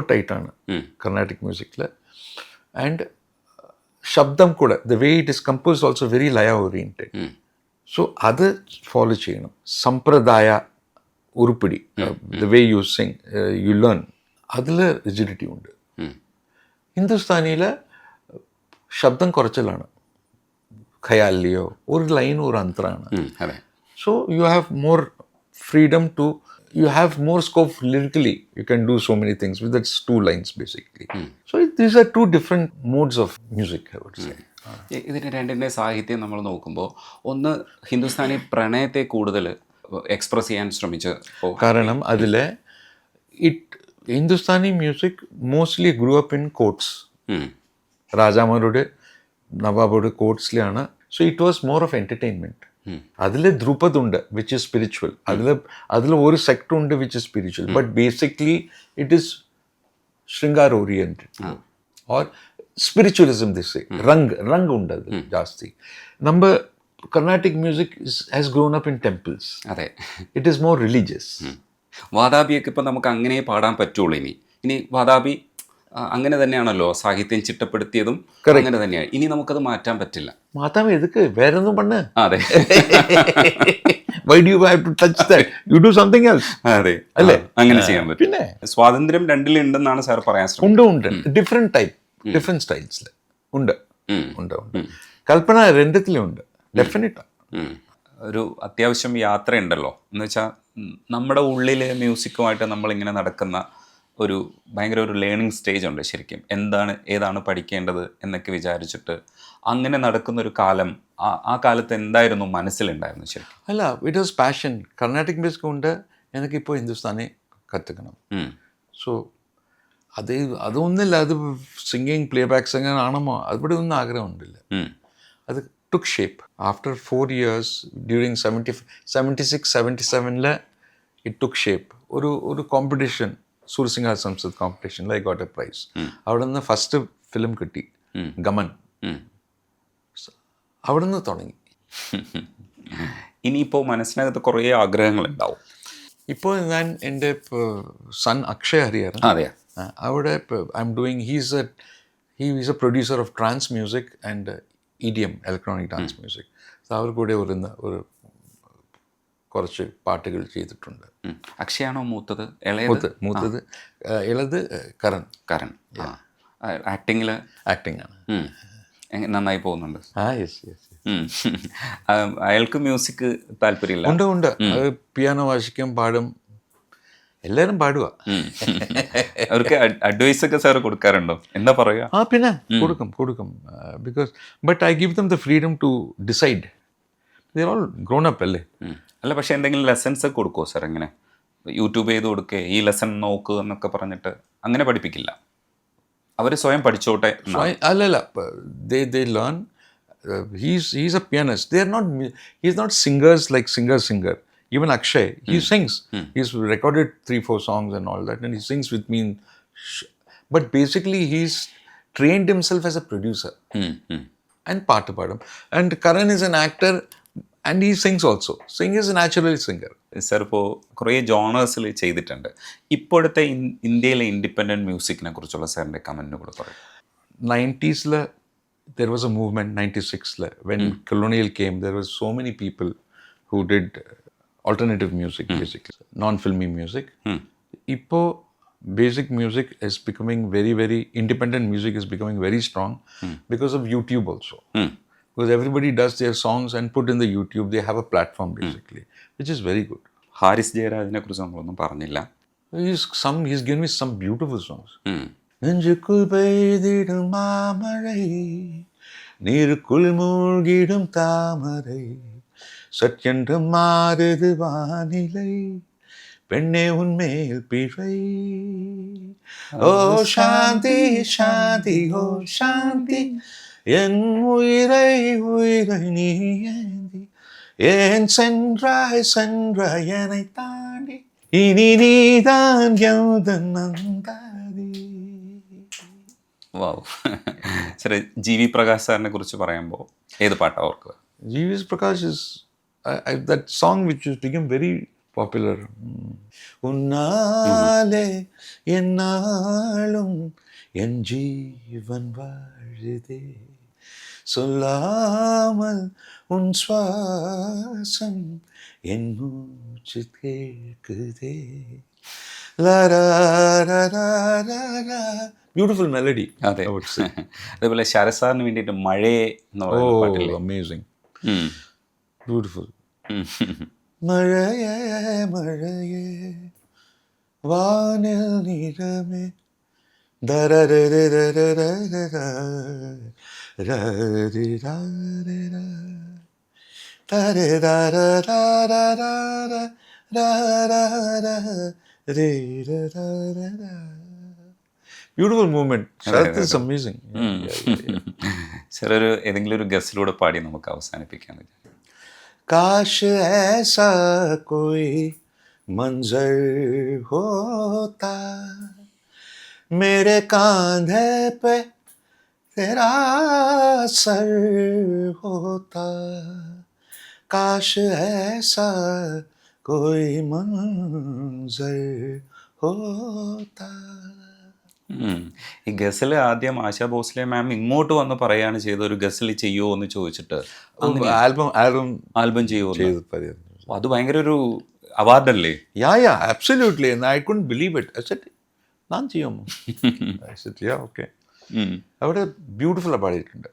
ടൈറ്റാണ് Carnatic മ്യൂസിക്കിൽ. And ശബ്ദം കൂടെ the way it is compose also very laya oriented. So അത് follow ചെയ്യണം. സമ്പ്രദായ ഉരുപ്പിടി, the way you sing you learn, അതിൽ റിജിഡിറ്റി ഉണ്ട്. ഹിന്ദുസ്ഥാനിയിൽ ശബ്ദം കുറച്ചിലാണ്, ഖയാലിയോ ഒരു ലൈൻ ഒരു അന്തരാണ്. So you have more freedom to, you have more scope lyrically. You can do so many things with that two lines basically. So these are two different modes of music, I would say. ഇതിന് രണ്ടിൻ്റെ സാഹിത്യം നമ്മൾ നോക്കുമ്പോൾ ഒന്ന് ഹിന്ദുസ്ഥാനി പ്രണയത്തെ കൂടുതൽ express ചെയ്യാൻ ശ്രമിച്ച കാരണം അതിൽ Hindustani music mostly grew up in courts. രാജാമാരുടെ നവാബോടെ കോട്ട്സിലാണ്. So it was more of entertainment. അതിൽ ധ്രുപദ് ഉണ്ട് വിച്ച് ഇസ് സ്പിരിച്വൽ, അതിൽ ഒരു സെക്ടർ ഉണ്ട് which is spiritual, but basically it is shringar oriented or spiritualism. This rang ഉണ്ട് അത് ജാസ്തി. നമ്മൾ Carnatic music has grown up in temples. അതെ, ഇറ്റ് ഈസ് മോർ റിലീജിയസ്. വാതാപിയൊക്കെ ഇപ്പം നമുക്ക് അങ്ങനെ പാടാൻ പറ്റുള്ളൂ. ഇനി വാതാപി അങ്ങനെ തന്നെയാണല്ലോ സാഹിത്യം ചിട്ടപ്പെടുത്തിയതും, അങ്ങനെ തന്നെയാണ്. ഇനി നമുക്കത് മാറ്റാൻ പറ്റില്ല. മാറ്റാൻ എതുക്ക്, വേറൊന്നും പണ്ണ്. അതെ, why do you have to touch that? You do something else. അതെ അല്ലേ, അങ്ങനെ ചെയ്യാൻ പറ്റും. പിന്നെ സ്വാതന്ത്ര്യം രണ്ടിലുണ്ടെന്നാണ് സാർ പറയാൻ ശ്രമിക്കുന്നത്. ഉണ്ട് ഡിഫറെന്റ് ടൈപ്പ്, ഡിഫറെന്റ് സ്റ്റൈൽസിൽ ഉണ്ട്. കൽപ്പന രണ്ടത്തിലുണ്ട് ഡെഫിനറ്റ്. ഒരു അത്യാവശ്യം യാത്രയുണ്ടല്ലോ എന്ന് വെച്ചാൽ നമ്മുടെ ഉള്ളിലെ മ്യൂസിക്കുമായിട്ട് നമ്മളിങ്ങനെ നടക്കുന്ന ഒരു ഭയങ്കര ഒരു ലേണിംഗ് സ്റ്റേജ് ഉണ്ട് ശരിക്കും. ഏതാണ് പഠിക്കേണ്ടത് എന്നൊക്കെ വിചാരിച്ചിട്ട് അങ്ങനെ നടക്കുന്നൊരു കാലം, ആ കാലത്ത് എന്തായിരുന്നു മനസ്സിലുണ്ടായിരുന്നു ശരിക്കും? അല്ല, it was passion. Carnatic music കൊണ്ട് എനിക്കിപ്പോൾ ഹിന്ദുസ്ഥാനി കற்றுക്കണം. സോ അതൊന്നുമില്ല, അത് സിംഗിങ് പ്ലേ ബാക്ക് സിംഗർ ആണമോ അവിടെ ഒന്നും ആഗ്രഹമുണ്ടില്ല. അത് took shape after 4 years during 76, 77 it took shape. ഒരു കോമ്പറ്റീഷൻ, സൂർസിംഗാർ സംസദ് കോമ്പറ്റീഷനിൽ ഐ ഗോട്ട് എ പ്രൈസ്. അവിടെ നിന്ന് ഫസ്റ്റ് ഫിലിം കിട്ടി, ഗമൻ. അവിടെ നിന്ന് തുടങ്ങി. ഇനിയിപ്പോൾ മനസ്സിനകത്ത് കുറേ ആഗ്രഹങ്ങളുണ്ടാവും. ഇപ്പോൾ ഞാൻ എൻ്റെ സൺ അക്ഷയ് ഹരിഹരൻ, അതെ, അവിടെ I'm doing, he is a producer of trance music and EDM, electronic dance music. അവർ കൂടെ ഒരു കുറച്ച് പാട്ടുകൾ ചെയ്തിട്ടുണ്ട്. അക്ഷയാണോ മൂത്തത്? മൂത്തത് ഇളത് കരൺ. ആക്ടിങ് ആണ്. നന്നായി പോകുന്നുണ്ട്. യെസ്. അയാൾക്ക് മ്യൂസിക് താല്പര്യമില്ല? ഉണ്ട്. അത് പിയാനോ വായിക്കും, പാടും, എല്ലാവരും പാടുക. അവർക്ക് അഡ്വൈസ് ഒക്കെ സാർ കൊടുക്കാറുണ്ടോ? എന്താ പറയുക? പിന്നെ കൊടുക്കും. Because but I give them the freedom to decide. They are all grown up അല്ലേ? അല്ല, പക്ഷെ എന്തെങ്കിലും ലെസൺസ് കൊടുക്കുമോ സാർ? എങ്ങനെ യൂട്യൂബ് ചെയ്ത് കൊടുക്കുക, ഈ ലെസൺ നോക്ക് എന്നൊക്കെ പറഞ്ഞിട്ട് അങ്ങനെ പഠിപ്പിക്കില്ല? അവർ സ്വയം പഠിച്ചോട്ടെ? അല്ലല്ല, they learn. He's a pianist. He's not singers like singer. Even Akshay, he sings. He's recorded 3-4 songs and all that, and he sings with me. But basically, he's trained himself as a producer and പാട്ട് പാടും. And Karan is an actor and he sings also. Sing is a natural singer. Sir ഇപ്പോൾ കുറേ ജോണേഴ്സിൽ ചെയ്തിട്ടുണ്ട്. ഇപ്പോഴത്തെ ഇന്ത്യയിലെ independent മ്യൂസിക്കിനെ കുറിച്ചുള്ള സാറിൻ്റെ comment കൂടെ പറയും. 90s there was a movement. 96 when colonial came, there was so many people who did alternative music, basically non-filmy music. Ipo basic music is becoming very, very independent music is becoming very strong because of YouTube also. Because everybody does their songs and put in the YouTube. They have a platform basically, which is very good. Haris ജയരാജിനെ കുറിച്ച് നമ്മളൊന്നും പറഞ്ഞില്ല. He's given me some beautiful songs. നെഞ്ചുക്കുൾ പെയ്തിടും മാമഴை, നീരുക്കുள் மூழ்கிடும் தாமரை, சற்றென்று மாறுது வானிலை, பெண்ணே உன்மேல் பிழை, ஓ சாந்தி சாந்தி ஓ சாந்தி, என் உயிரை நீ ஏந்தி, ஏன் சென்றாய் என்னை தாண்டி, இனி நீதான் எந்தன் நந்தாதி. വാവ്. സാറേ, ജി വി പ്രകാശ് സാറിനെ കുറിച്ച് പറയുമ്പോൾ ഏത് പാട്ടാണ് ഓർക്കുക? G.V. Prakash is that song which has become very popular. ഉന്നാലെ എന്നാളും എൻ ജീവൻ വാഴുതേ சொல்லாமல் உன் சுவாசம் என் மூச்சு கேட்குதே. Beautiful melody. അതെ. അതേപോലെ ശരത് സാറിന് വേണ്ടിയിട്ട് മഴയെ എന്ന് പറയുന്ന പാട്ടില്ലേ? Amazing, beautiful. മഴയേ മഴയേ വാനിൽ നിറമേ beautiful movement. Sharath is amazing. ചെറിയൊരു ഏതെങ്കിലും ഒരു ഗസ്റ്റിലൂടെ പാടി നമുക്ക് അവസാനിപ്പിക്കാം. काश ऐसा कोई मंजर होता मेरे कांधे पे तेरा सर होता. काश ऐसा कोई मंजर होता. ഈ ഗസൽ ആദ്യം ആശാ ഭോസ്ലെ മാം ഇങ്ങോട്ട് വന്ന് പറയാണ് ചെയ്ത ഒരു ഗസൽ ചെയ്യുമോ എന്ന് ചോദിച്ചിട്ട് ആൽബം ചെയ്യുമോ? അത് ഭയങ്കര ഒരു അവാർഡല്ലേ? absolutely, and I couldn't believe it. I said, ഞാൻ ചെയ്യാമോ? I said, yeah, okay. അവിടെ ബ്യൂട്ടിഫുൾ പാടിയിട്ടുണ്ട്.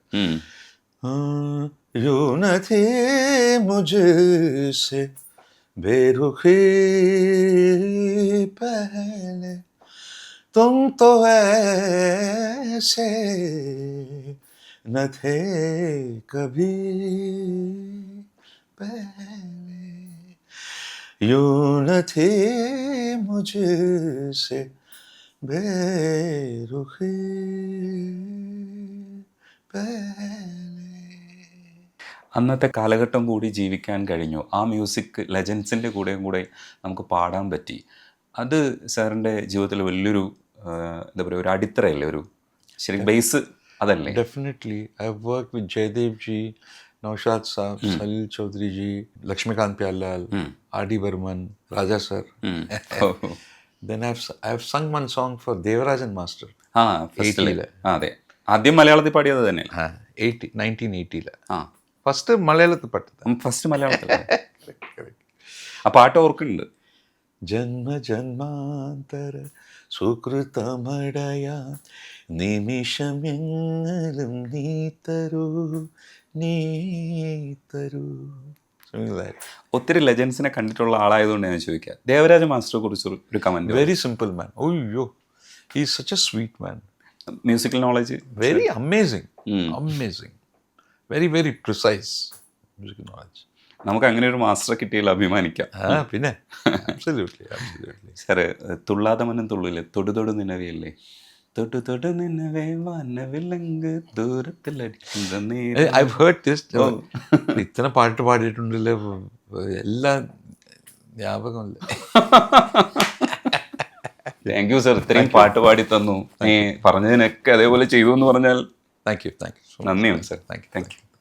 യോ നഥി മുझसे बेरुखी पहले तुम तो ऐसे न थे कभी पहले. यूं न थे मुझसे बेरुखी पहले. അന്നത്തെ കാലഘട്ടം കൂടി ജീവിക്കാൻ കഴിഞ്ഞു. ആ മ്യൂസിക് ലെജൻസിൻ്റെ കൂടെ നമുക്ക് പാടാൻ പറ്റി. അത് സാറിൻ്റെ ജീവിതത്തിൽ വലിയൊരു എന്താ പറയുക, ഒരു അടിത്തറയല്ലേ, ഒരു ശരിക്കും ബേസ് അതല്ലേ? Definitely. I've worked with Jaydev ji, Naushad Saab, Salil Chaudhary ji, Lakshmikant Pyarlal, R.D. Burman, Raja sir. Then I've sung one song for Devarajan Master. അതെ, ആദ്യം മലയാളത്തിൽ പാടിയത് തന്നെ 1980. ഫസ്റ്റ് മലയാളത്തിൽ പാട്ടത്. ഫസ്റ്റ് മലയാളത്തിൽ ആ പാട്ട് ഓർക്കുന്നുണ്ട്. ജന്മ ജന്മാന്തര സുകൃതമടയ നിമിഷമെങ്ങലും നീ തരൂ നീ തരൂ. ഒത്തിരി ലെജൻസിനെ കണ്ടിട്ടുള്ള ആളായതുകൊണ്ട് ഞാൻ ചോദിക്കാം, ദേവരാജ മാസ്റ്ററെ കുറിച്ച് ഒരു കമന്റ്. Very simple man. ഓയ്യോ, he is such a sweet man. Musical knowledge very amazing, amazing, very very precise musical knowledge. നമുക്ക് അങ്ങനെ ഒരു മാസ്റ്ററെ കിട്ടിയതിൽ അഭിമാനിക്കാം. പിന്നെ സാറ് തുള്ളാതെ മനം തുള്ളില്ലേ, തൊടു നിന്നവയല്ലേ, തൊടു തൊടു നിന്നവേ വനവിലങ്ക് ദൂരത്തിലടിക്കുന്ന. I've heard this. ഇത്തരം പാട്ട് പാടിയിട്ടുണ്ടല്ലോ, എല്ലാം ജ്ഞാപകമല്ലേ. താങ്ക് യു സർ, ഇത്രയും പാട്ട് പാടി തന്നു. നീ പറഞ്ഞതിനൊക്കെ അതേപോലെ ചെയ്തു എന്ന് പറഞ്ഞാൽ താങ്ക് യു. നന്ദിയുണ്ട് സർ. Thank you.